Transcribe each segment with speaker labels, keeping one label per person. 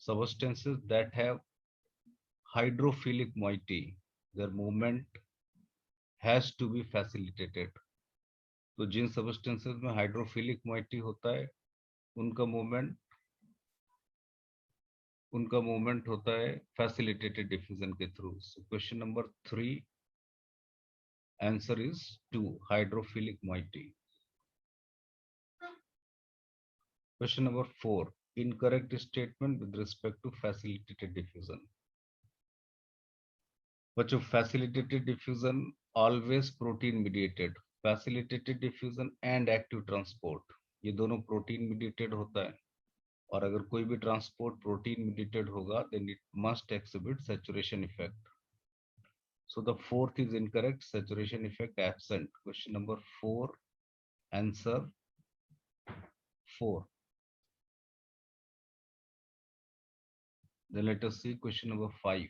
Speaker 1: substances that have hydrophilic moiety, their movement has to be facilitated. तो जिन substances में hydrophilic moiety होता है उनका मूवमेंट होता है फैसिलिटेटेड डिफ्यूजन के through. So question number 3 answer is 2 hydrophilic moiety. Question number 4 incorrect statement with respect to facilitated diffusion. बच्चों facilitated diffusion always protein mediated. facilitated diffusion and active transport ये दोनों protein mediated होता है और अगर कोई भी ट्रांसपोर्ट प्रोटीन मीडिएटेड होगा then it must exhibit saturation effect. So the fourth is incorrect. Saturation effect absent. Question number 4. Answer 4. Then let us see question number 5.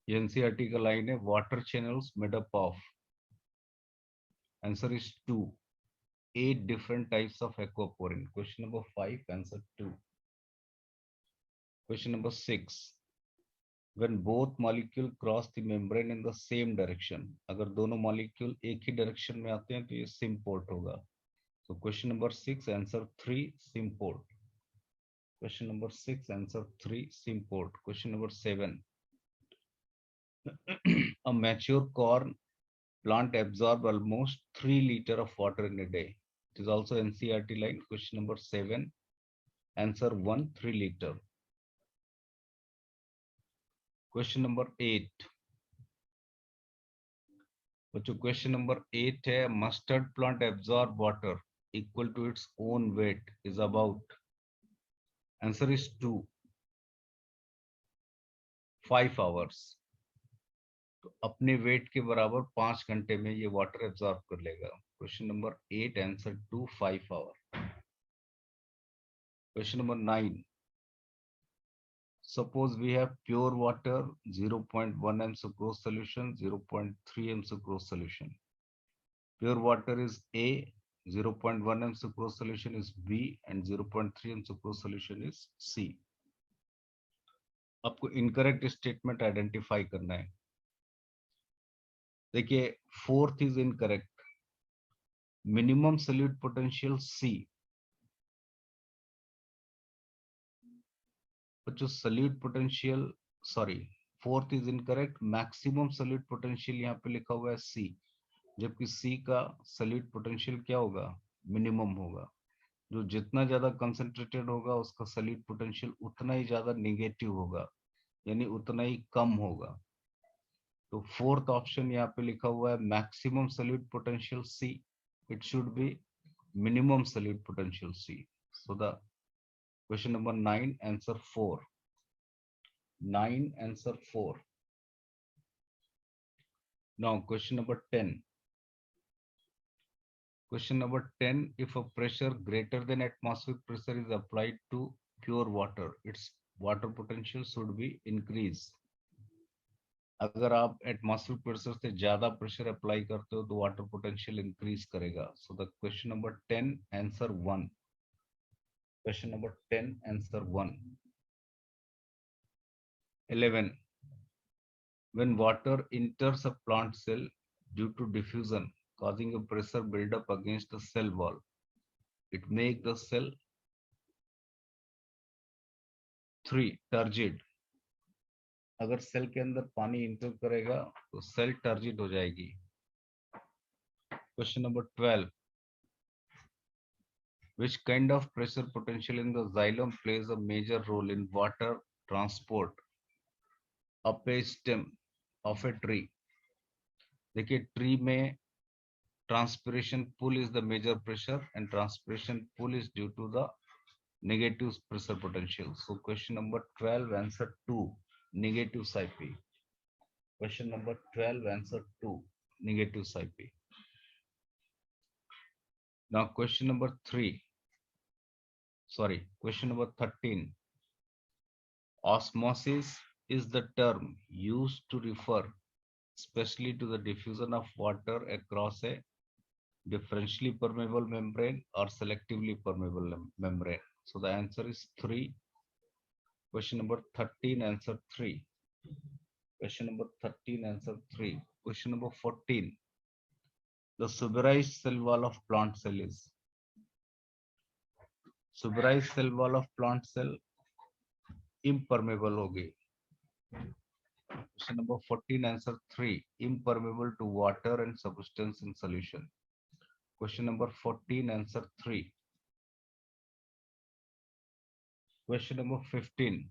Speaker 1: NCERT का line है water channels made up of. Answer is 2. 8 different types of aquaporin. Question number 5. Answer 2. Question number 6. When both molecule cross the membrane in the same direction. अगर दोनों molecule एक ही direction में आते हैं तो ये symport होगा. So question number 6 answer 3 symport. Question number 6 answer 3 symport. Question number 7. A mature corn plant absorb almost 3 liters of water in a day. It is also NCERT line. Question number 7 answer 1 3 liter. Question number 8. बच्चों question number 8 है mustard plant absorb water equal to its own weight is about. Answer is 2 5 hours. तो अपने wait के बराबर 5 घंटे में ये water absorb कर लेगा. Question number 8 answer 2 5 hour. Question number 9. Suppose we have pure water 0.1 m sucrose solution 0.3 m sucrose solution. Pure water is A, 0.1 m sucrose solution is B and 0.3 m sucrose solution is C. आपको incorrect statement identify करना है. देखिए fourth is incorrect. Minimum solute potential C. बच्चों solute potential sorry fourth is incorrect. Maximum solute potential यहाँ पे लिखा हुआ है C, जबकि C का सॉल्यूट पोटेंशियल क्या होगा मिनिमम होगा. जो जितना ज्यादा कंसंट्रेटेड होगा उसका सॉल्यूट पोटेंशियल उतना ही ज्यादा नेगेटिव होगा यानी उतना ही कम होगा. तो फोर्थ ऑप्शन यहाँ पे लिखा हुआ है maximum solute potential C. It should B minimum solute potential C. So the question number 9 answer 4. 9 answer 4. Now question number 10. Question number 10. If a pressure greater than atmospheric pressure is applied to pure water, its water potential should be increased. अगर आप atmospheric pressure से ज्यादा pressure apply करते हो तो water potential increase करेगा. So the question number 10 answer 1. Question number 10 answer 1. 11. When water enters a plant cell due to diffusion causing a pressure buildup against the cell wall, it makes the cell 3 turgid. अगर cell के अंदर पानी inter करेगा तो cell turgid हो जाएगी. Question number 12. Which kind of pressure potential in the xylem plays a major role in water transport up a stem of a tree? देखिए tree में transpiration pull is the major pressure and transpiration pull is due to the negative pressure potential. So question number 12 answer 2 negative psi p. Question number 12 answer 2 negative psi p. Now question number 3. Sorry, question number 13. Osmosis is the term used to refer especially to the diffusion of water across a differentially permeable membrane or selectively permeable membrane. So the answer is 3. Question number 13, answer 3. Question number 13, answer 3. Question number 14. The suberized cell wall of plant cell is. Suberized cell wall of plant cell impermeable होगी. Question number 14, answer 3. Impermeable to water and substance in solution. Question number 14, answer 3. Question number 15.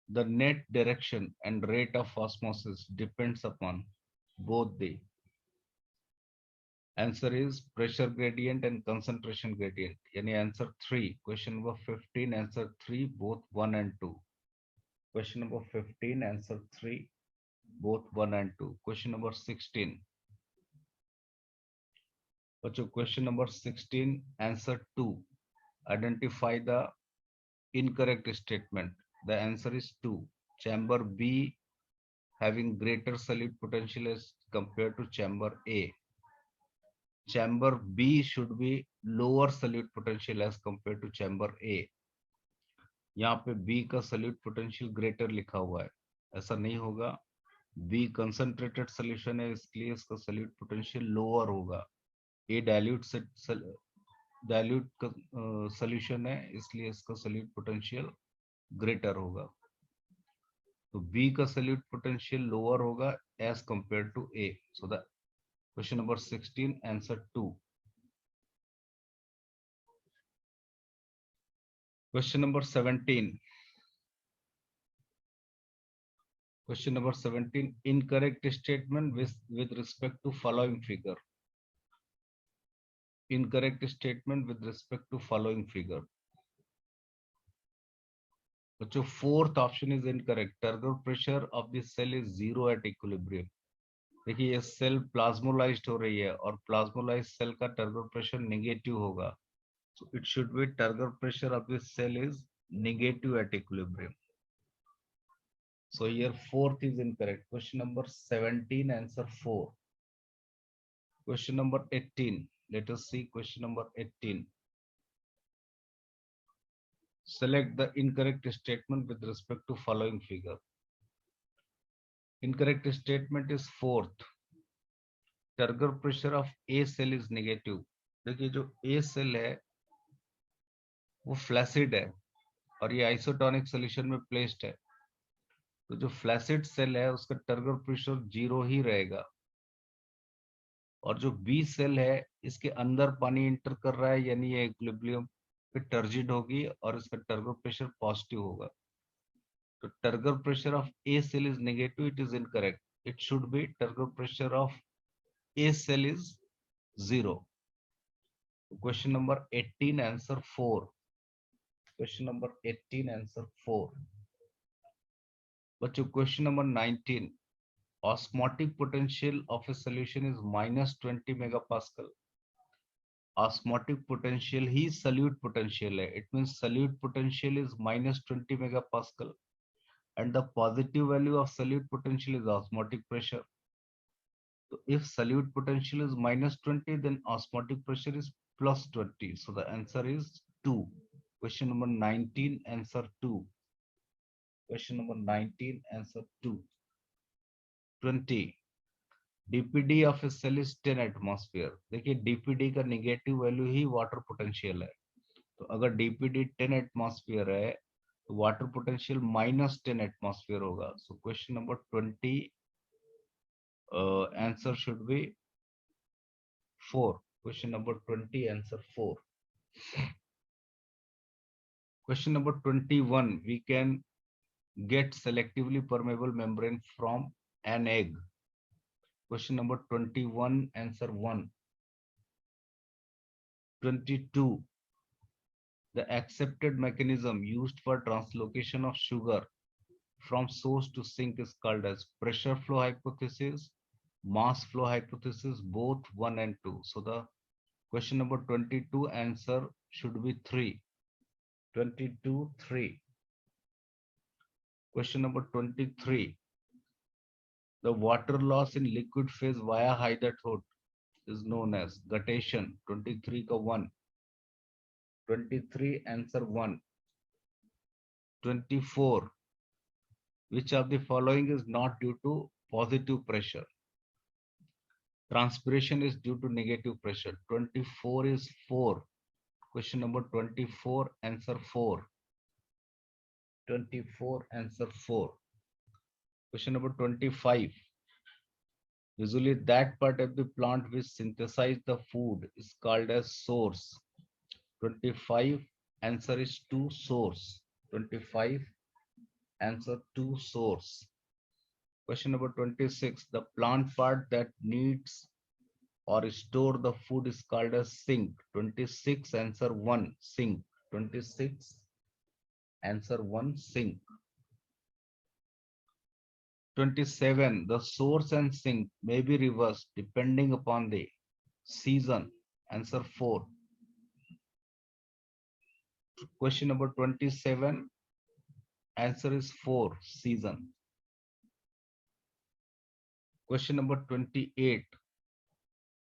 Speaker 1: The net direction and rate of osmosis depends upon both the. Answer is pressure gradient and concentration gradient. Yani answer 3. Question number 15, answer 3, both 1 and 2. Question number 15, answer 3, both 1 and 2. Question number 16. Question number 16, answer 2. Identify the incorrect statement. The answer is 2. Chamber B having greater solute potential as compared to chamber A. Chamber B should be lower solute potential as compared to chamber A. यहाँ पे B का solute potential greater लिखा हुआ है, ऐसा नहीं होगा. B concentrated solution है इसलिए इसका solute potential lower होगा. A dilute solution है इसलिए इसका solute potential greater होगा. तो B का solute potential lower होगा as compared to A. So the question number 16, answer 2. Question number 17. Question number 17. Incorrect statement with respect to following figure. Incorrect statement with respect to following figure. So fourth option is incorrect. Turgor pressure of the cell is 0 at equilibrium. देखिए ये cell plasmolysed हो रही है और plasmolysed cell का turgor pressure negative होगा. So it should be turgor pressure of this cell is negative at equilibrium. So here fourth is incorrect. Question number 17, answer 4. Question number 18. Let us see question number 18. Select the incorrect statement with respect to following figure. Incorrect statement is fourth. Turgor pressure of A cell is negative. देखिए जो A cell है वो flaccid है और ये isotonic solution में placed है. तो जो फ्लैसिड सेल है उसका टर्गर प्रेशर 0 ही रहेगा और जो बी सेल है इसके अंदर पानी इंटर कर रहा है यानी ये इक्विलिब्रियम पे टर्जिड होगी और इसका टर्गर प्रेशर पॉजिटिव होगा. तो turgor pressure of a cell is negative. It is incorrect. It should be turgor pressure of a cell is 0. Question number 18, answer 4. Question number 18, answer 4. But question number 19. Osmotic potential of a solution is minus 20 megapascal. Osmotic potential he solute potential है. It means solute potential is minus 20 megapascal. And the positive value of solute potential is osmotic pressure. So if solute potential is minus 20, then osmotic pressure is plus 20. So the answer is 2. Question number 19, answer 2. Question number 19, answer 2. 20. DPD of a cell is 10 atmosphere. देखिए DPD का negative value ही water potential है. तो अगर DPD 10 atmosphere है तो water potential minus 10 atmosphere होगा. So question number 20 answer should be 4. Question number 20, answer 4. Question number 21. We can get selectively permeable membrane from an egg. Question number 21, answer 1. 22. The accepted mechanism used for translocation of sugar from source to sink is called as pressure flow hypothesis, mass flow hypothesis, both 1 and 2. So the question number 22 answer should be 3. 22, 3. Question number 23. The water loss in liquid phase via Hydathoth is known as guttation. 23 का 1, 23 answer 1, 24. Which of the following is not due to positive pressure? Transpiration is due to negative pressure. 24 is 4. Question number 24, answer 4. 24, answer 4. Question number 25. Usually that part of the plant which synthesize the food is called as source. 25, answer is 2, source. 25, answer 2, source. Question number 26. The plant part that needs or store the food is called as sink. 26, answer 1, sink. 26, answer 1, sink. 27. The source and sink may be reversed depending upon the season. Answer 4. Question number 27. Answer is 4, season. Question number 28.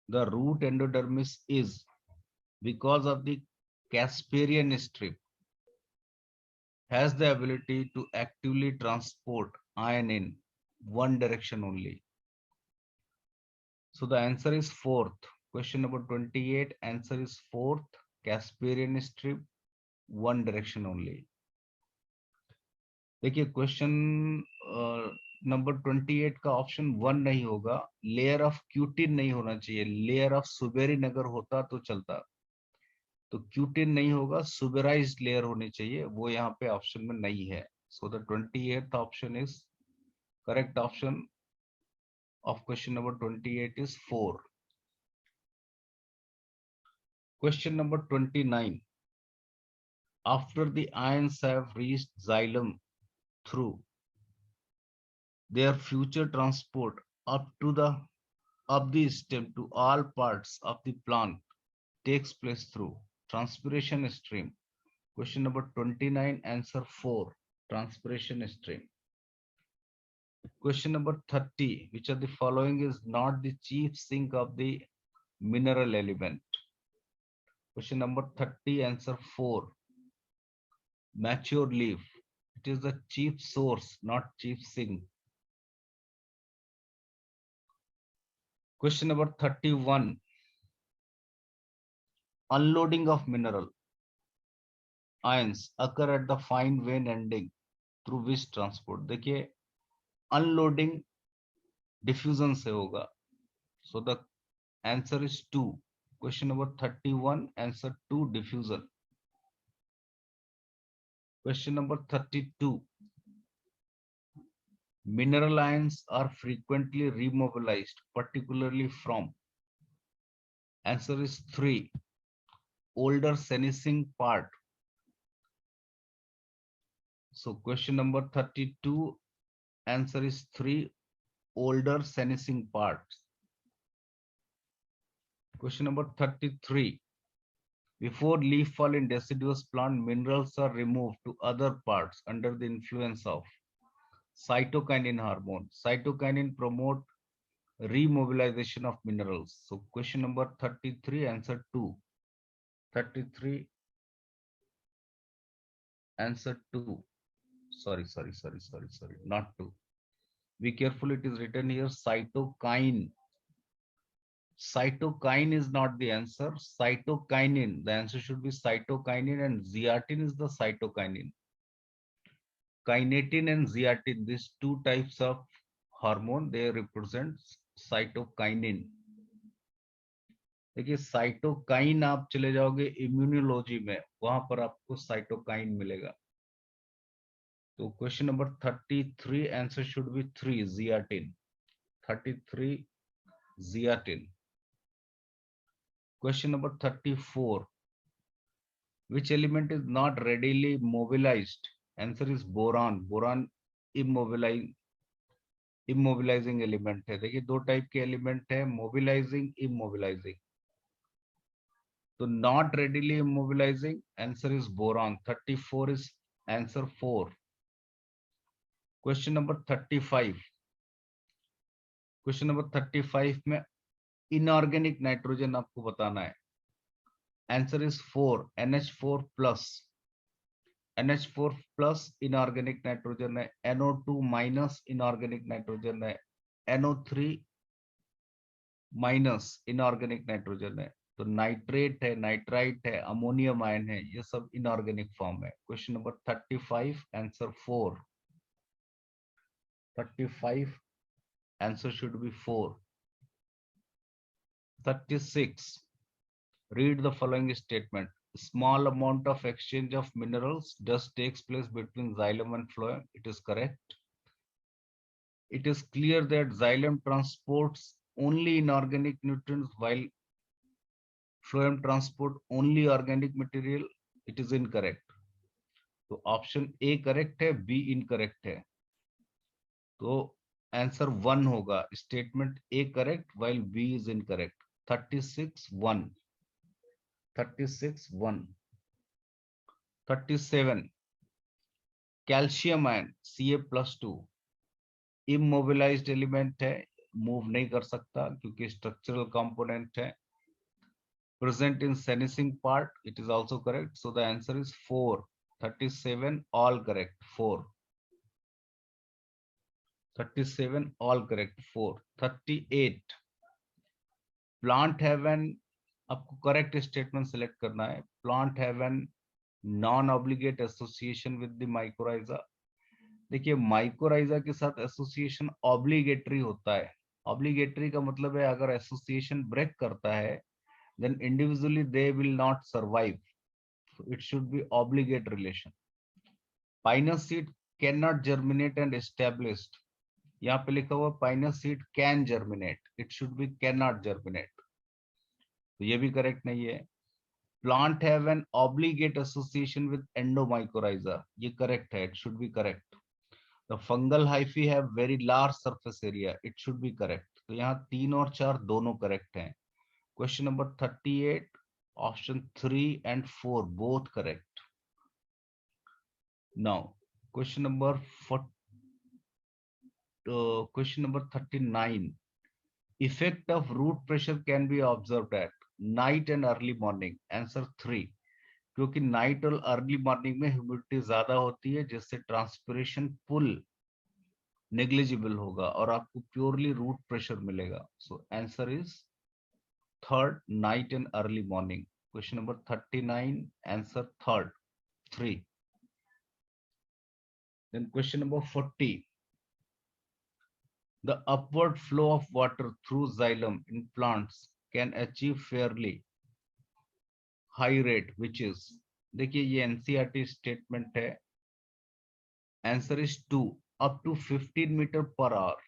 Speaker 1: The root endodermis is because of the Casparian strip has the ability to actively transport ion in one direction only. So the answer is 4th. Question number 28, answer is 4th, Casparian strip, one direction only. देखिए question number 28 का option 1 नहीं होगा, layer of cutin नहीं होना चाहिए, layer of suberin अगर होता तो चलता, तो क्यूटिन नहीं होगा, सुबेराइज्ड लेयर होनी चाहिए, वो यहाँ पे ऑप्शन में नहीं है. So the 28th option is correct option of question number 28 is 4. Question number 29. After the ions have reached xylem through their future transport up the stem to all parts of the plant takes place through transpiration stream. Question number 29, answer 4, transpiration stream. Question number 30. Which of the following is not the chief sink of the mineral element? Question number 30, answer 4, mature leaf. It is the chief source, not chief sink. Question number 31. Unloading of mineral ions occur at the fine vein ending through which transport? देखिए unloading diffusion से होगा. So the answer is 2. Question number 31, answer 2, diffusion. Question number 32. Mineral ions are frequently remobilized, particularly from? Answer is 3, older senescing part. So question number 32, answer is 3, older senescing parts. Question number 33. Before leaf fall in deciduous plant, minerals are removed to other parts under the influence of cytokinin hormone. Cytokinin promote remobilization of minerals. So question number 33, answer 2. 33, answer 2. Sorry, not 2. Be careful, it is written here cytokine. Cytokine is not the answer. Cytokinin, the answer should be cytokinin, and zeatin is the cytokinin. Kinetin and zeatin, these two types of hormone, they represent cytokinin. देखिए cytokine आप चले जाओगे immunology में, वहां पर आपको cytokine मिलेगा. तो question number 33, answer should be 3, zeatin. 33, zeatin. Question number 34. Which element is not readily mobilized? Answer is boron. Boron immobilizing element है. देखिए दो टाइप के एलिमेंट है, मोबिलाइजिंग, इमोबिलाइजिंग. तो not readily immobilizing, answer is boron. 34 is answer 4. Question number 35. Question number 35 में inorganic nitrogen आपको बताना है। Answer is 4 NH4 plus. NH4 plus inorganic nitrogen है, NO2 माइनस इनऑर्गेनिक नाइट्रोजन है, NO3 माइनस इनऑर्गेनिक नाइट्रोजन है। तो nitrate है, nitrite है, अमोनियम आयन है, ये सब इनऑर्गेनिक फॉर्म है। Question number 35 answer 4। 35 answer should be 4। 36, read the following statement. Small amount of exchange of minerals does takes place between xylem and phloem. It is correct. It is clear that xylem transports only inorganic nutrients while phloem transport only organic material. It is incorrect. तो option A correct है, B incorrect है। तो answer 1 होगा। Statement A correct while B is incorrect. 36 1। 36 1। 37 calcium ion Ca+2 immobilized element है, move नहीं कर सकता क्योंकि स्ट्रक्चरल कंपोनेंट है। Present in senescing part, it is also correct, so the answer is 4। 37 all correct 4। 37 all correct 4। 38 plant have an, आपको correct statement select करना है। Plant have N non obligate association with the mycorrhiza. देखिए mycorrhiza के साथ association obligatory होता है। Obligatory का मतलब है अगर एसोसिएशन ब्रेक करता है then individually they will not survive, it should be obligate relation. Pinus seed can not germinate and established, यहाँ पे लिखा हुआ pinus seed can germinate, it should be can not germinate, तो ये भी करेक्ट नहीं है। Plant have an obligate association with endomycorrhiza, ये करेक्ट है, it should be correct. The fungal hyphae have very large surface area. It should be correct. तो यहाँ 3 और 4 दोनों करेक्ट हैं। Question number 38 option 3 and 4 both correct. Now question number 39. Effect of root pressure can be observed at night and early morning. Answer 3, क्योंकि night और early morning में humidity ज्यादा होती है जिससे ट्रांसपिरेशन पुल नेग्लिजिबल होगा और आपको प्योरली रूट प्रेशर मिलेगा। So answer is third, night and early morning. Question number 39 answer third 3। Then question number 40, the upward flow of water through xylem in plants can achieve fairly high rate which is. देखिए ये NCERT statement है। Answer is 2, up to 15 metre per hour,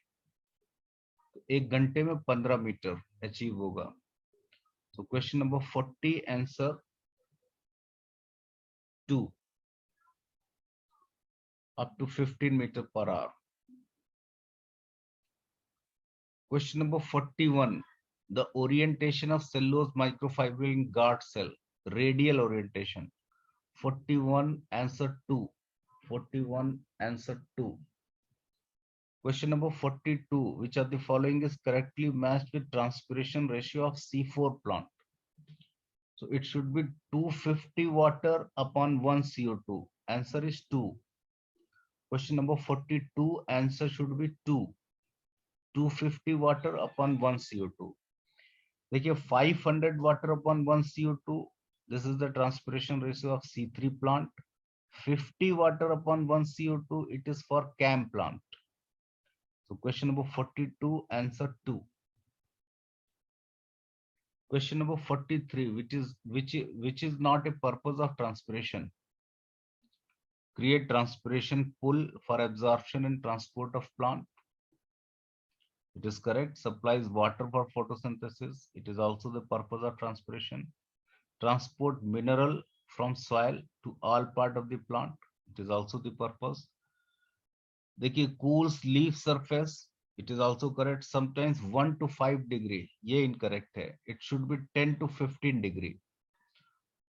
Speaker 1: एक घंटे में 15 metre achieve होगा। So question number 40 answer 2, up to 15 meter per hour. Question number 41, the orientation of cellulose microfibril in guard cell, radial orientation. 41 answer 2, 41 answer 2. Question number 42, which of the following is correctly matched with transpiration ratio of C4 plant? So it should be 250 water upon 1 CO2. Answer is 2. Question number 42 answer should be 2, 250 water upon 1 CO2. देखिए 500 water upon 1 CO2, this is the transpiration ratio of C3 plant. 50 water upon 1 CO2, it is for CAM plant. So question number 42 answer 2. Question number 43, which is not a purpose of transpiration. Create transpiration pool for absorption and transport of plant. It is correct. Supplies water for photosynthesis. It is also the purpose of transpiration. Transport mineral from soil to all part of the plant. It is also the purpose. देखिए cools leaf surface. It is also correct. Sometimes 1 to 5 degree. ये incorrect है. It should be 10 to 15 degree.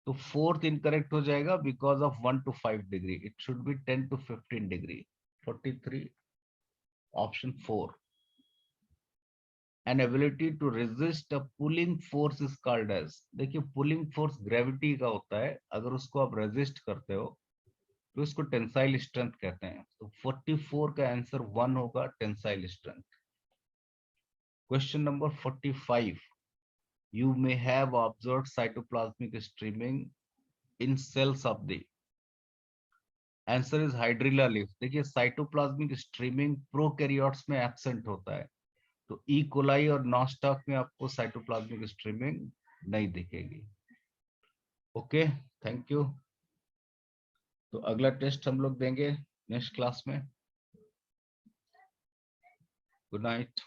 Speaker 1: तो fourth incorrect हो जाएगा because of 1 to 5 degree. It should be 10 to 15 degree. 43 option 4. An ability to resist a pulling force is called as. देखिए pulling force gravity का होता है, अगर उसको आप रेजिस्ट करते हो तो इसको टेंसाइल स्ट्रेंथ कहते हैं। तो 44 का आंसर 1 होगा, tensile strength. Question number 45, you may have observed cytoplasmic streaming in cells of the, answer is hydrilla leaf. देखिए साइटोप्लाज्मिक स्ट्रीमिंग प्रोकैरियोट्स में एब्सेंट होता है, तो ई कोलाई और नॉस्टॉक में आपको साइटोप्लाज्मिक स्ट्रीमिंग नहीं दिखेगी। Okay, thank you. तो अगला टेस्ट हम लोग देंगे नेक्स्ट क्लास में। Good night.